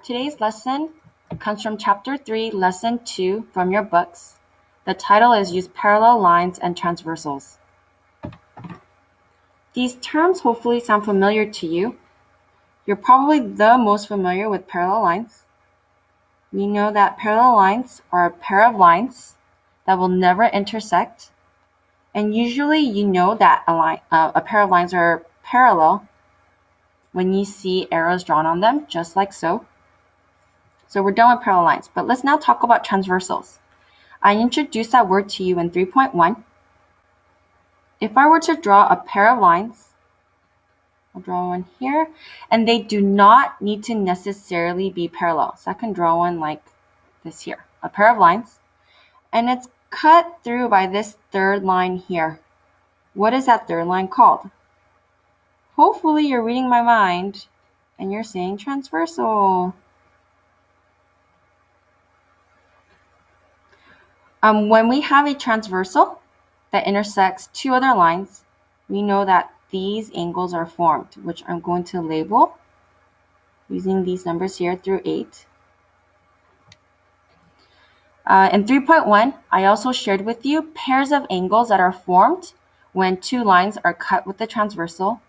Today's lesson comes from Chapter 3, Lesson 2 from your books. The title is Use Parallel Lines and Transversals. These terms hopefully sound familiar to you. You're probably the most familiar with parallel lines. We know that parallel lines are a pair of lines that will never intersect. And usually you know that a pair of lines are parallel when you see arrows drawn on them, just like so. So we're done with parallel lines, but let's now talk about transversals. I introduced that word to you in 3.1. If I were to draw a pair of lines, I'll draw one here, and they do not need to necessarily be parallel. So I can draw one like this here, a pair of lines, and it's cut through by this third line here. What is that third line called? Hopefully you're reading my mind and you're saying transversal. When we have a transversal that intersects two other lines, we know that these angles are formed, which I'm going to label using these numbers here through 8. In 3.1, I also shared with you pairs of angles that are formed when two lines are cut with the transversal.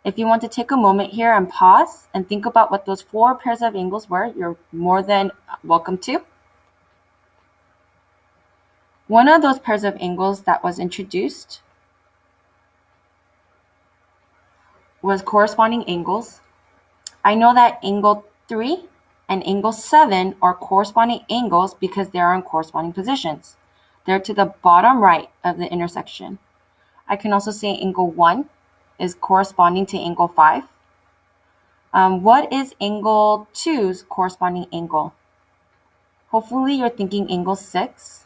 If you want to take a moment here and pause and think about what those 4 pairs of angles were, you're more than welcome to. One of those pairs of angles that was introduced was corresponding angles. I know that angle 3 and angle 7 are corresponding angles because they are in corresponding positions. They're to the bottom right of the intersection. I can also say angle 1 is corresponding to angle 5. What is angle 2's corresponding angle? Hopefully you're thinking angle 6.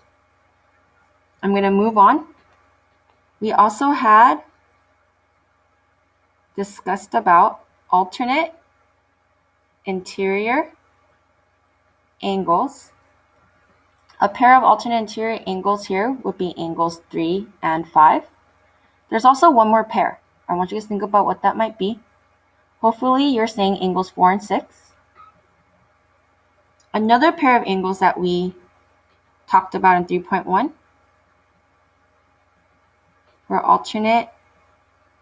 I'm going to move on. We also had discussed about alternate interior angles. A pair of alternate interior angles here would be angles 3 and 5. There's also one more pair. I want you to think about what that might be. Hopefully you're saying angles 4 and 6. Another pair of angles that we talked about in 3.1 were alternate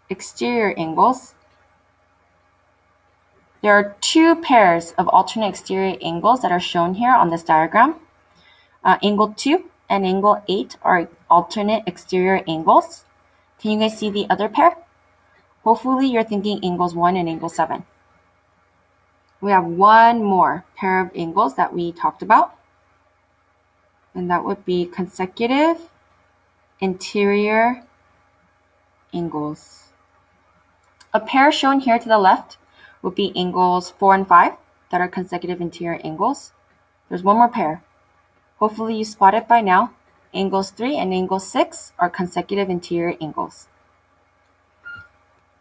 exterior angles. There are 2 pairs of alternate exterior angles that are shown here on this diagram. Angle 2 and angle 8 are alternate exterior angles. Can you guys see the other pair? Hopefully you're thinking angles 1 and angle 7. We have one more pair of angles that we talked about, and that would be consecutive interior angles. A pair shown here to the left would be angles 4 and 5 that are consecutive interior angles. There's one more pair. Hopefully you spot it by now. Angles 3 and angle 6 are consecutive interior angles.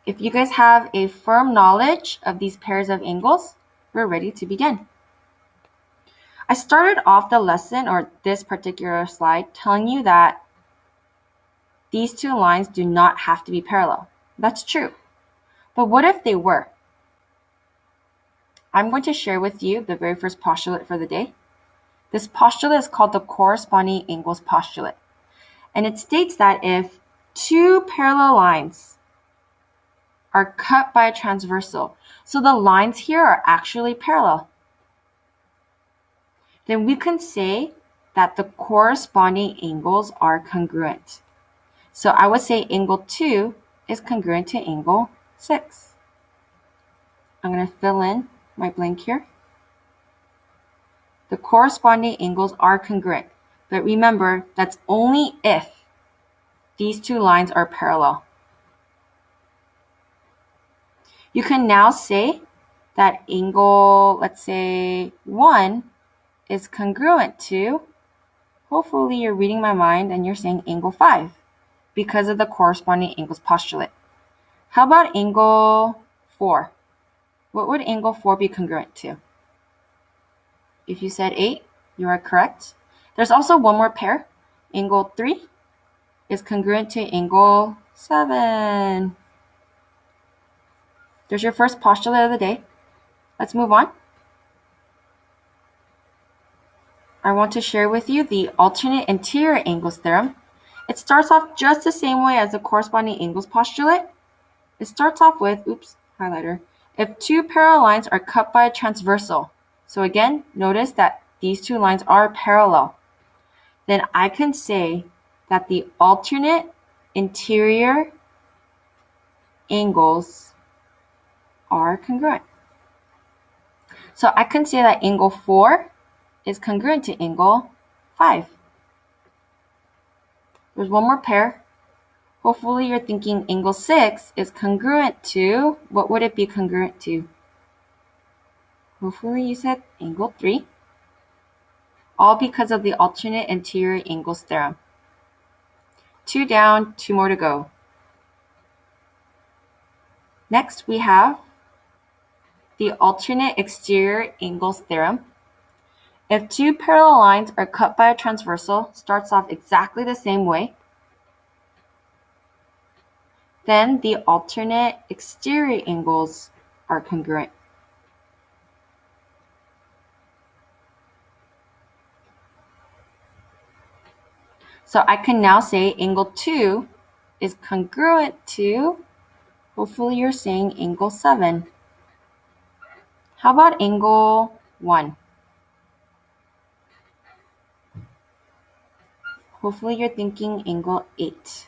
If you guys have a firm knowledge of these pairs of angles, we're ready to begin. I started off the lesson, or this particular slide, telling you that these 2 lines do not have to be parallel. That's true. But what if they were? I'm going to share with you the very first postulate for the day. This postulate is called the corresponding angles postulate. And it states that if 2 parallel lines are cut by a transversal, so the lines here are actually parallel, then we can say that the corresponding angles are congruent. So I would say angle 2 is congruent to angle 6. I'm going to fill in my blank here. The corresponding angles are congruent, but remember, that's only if these 2 lines are parallel. You can now say that angle, let's say 1, is congruent to, hopefully you're reading my mind and you're saying angle 5 because of the corresponding angles postulate. How about angle 4? What would angle 4 be congruent to? If you said 8, you are correct. There's also one more pair. Angle 3 is congruent to angle 7. There's your first postulate of the day. Let's move on. I want to share with you the alternate interior angles theorem. It starts off just the same way as the corresponding angles postulate. It starts off with, highlighter, if two parallel lines are cut by a transversal. So again, notice that these two lines are parallel. Then I can say that the alternate interior angles are congruent. So I can say that angle 4 is congruent to angle 5. There's one more pair. Hopefully you're thinking angle 6 is congruent to, what would it be congruent to? Hopefully you said angle 3. All because of the alternate interior angles theorem. 2 down, 2 more to go. Next we have the alternate exterior angles theorem. If two parallel lines are cut by a transversal, starts off exactly the same way, then the alternate exterior angles are congruent. So I can now say angle 2 is congruent to, hopefully you're saying angle 7. How about angle 1? Hopefully you're thinking angle 8.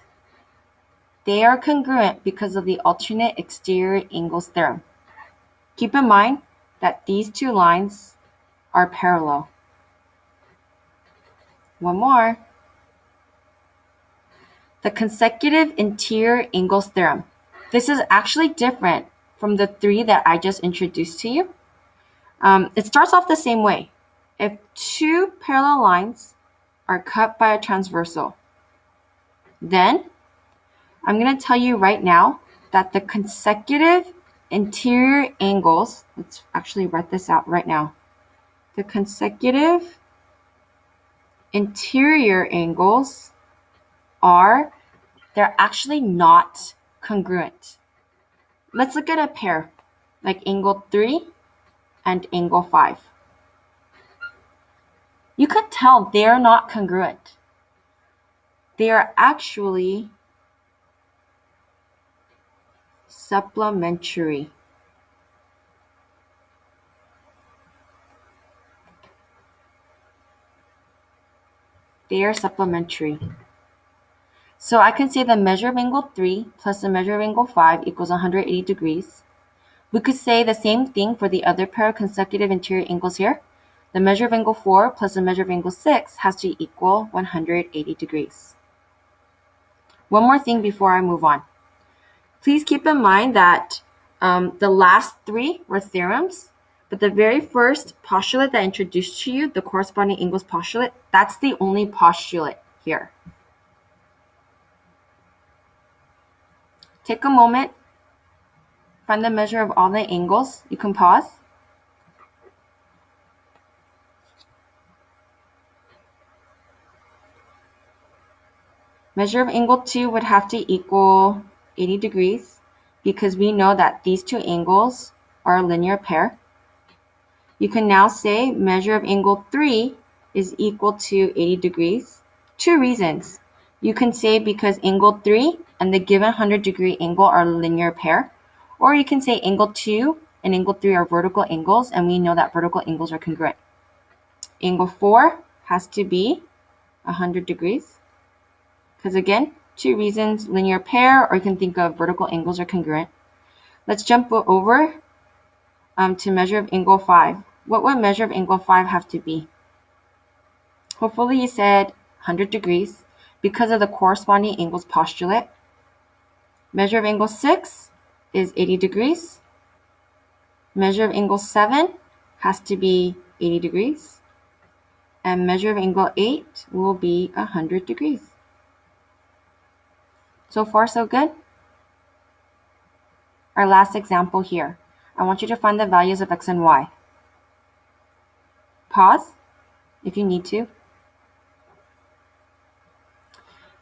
They are congruent because of the alternate exterior angles theorem. Keep in mind that these two lines are parallel. One more. The consecutive interior angles theorem. This is actually different from the 3 that I just introduced to you. It starts off the same way. If two parallel lines are cut by a transversal, then I'm going to tell you right now that the consecutive interior angles, let's actually write this out right now. The consecutive interior angles they're actually not congruent. Let's look at a pair like angle 3 and angle 5. You can tell they're not congruent. They are actually supplementary. They are supplementary. So I can say the measure of angle 3 plus the measure of angle 5 equals 180 degrees. We could say the same thing for the other pair of consecutive interior angles here. The measure of angle 4 plus the measure of angle 6 has to equal 180 degrees. One more thing before I move on. Please keep in mind that the last 3 were theorems, but the very first postulate that I introduced to you, the corresponding angles postulate, that's the only postulate here. Take a moment, find the measure of all the angles. You can pause. Measure of angle 2 would have to equal 80 degrees because we know that these two angles are a linear pair. You can now say measure of angle 3 is equal to 80 degrees. 2 reasons. You can say because angle 3 and the given 100-degree angle are a linear pair, or you can say angle 2 and angle 3 are vertical angles, and we know that vertical angles are congruent. Angle 4 has to be 100 degrees. Because again, 2 reasons, linear pair, or you can think of vertical angles are congruent. Let's jump over to measure of angle 5. What would measure of angle 5 have to be? Hopefully you said 100 degrees because of the corresponding angles postulate. Measure of angle 6 is 80 degrees. Measure of angle 7 has to be 80 degrees. And measure of angle 8 will be 100 degrees. So far, so good? Our last example here. I want you to find the values of x and y. Pause if you need to.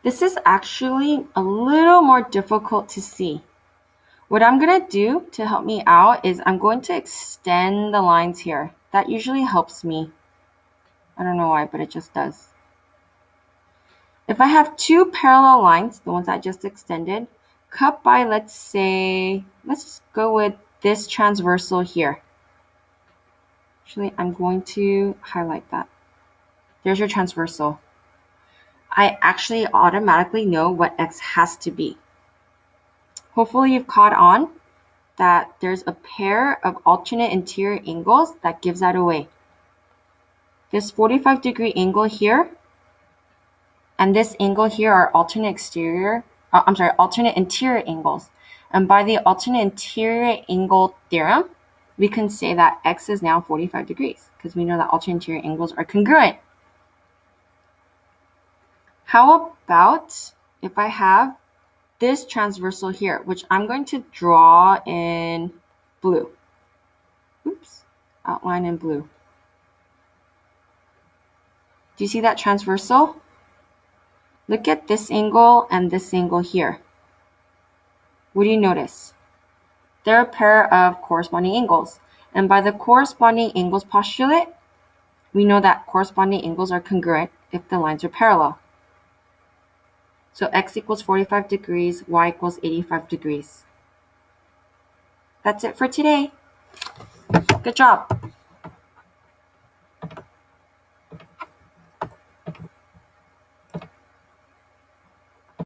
This is actually a little more difficult to see. What I'm going to do to help me out is I'm going to extend the lines here. That usually helps me. I don't know why, but it just does. If I have two parallel lines, the ones I just extended, cut by, let's just go with this transversal here. Actually, I'm going to highlight that. There's your transversal. I actually automatically know what x has to be. Hopefully you've caught on that there's a pair of alternate interior angles that gives that away. This 45-degree angle here and this angle here are alternate interior angles. And by the alternate interior angle theorem, we can say that x is now 45 degrees because we know that alternate interior angles are congruent. How about if I have this transversal here, which I'm going to draw in blue. Oops, outline in blue. Do you see that transversal? Look at this angle and this angle here. What do you notice? They're a pair of corresponding angles. And by the corresponding angles postulate, we know that corresponding angles are congruent if the lines are parallel. So x equals 45 degrees, y equals 85 degrees. That's it for today. Good job.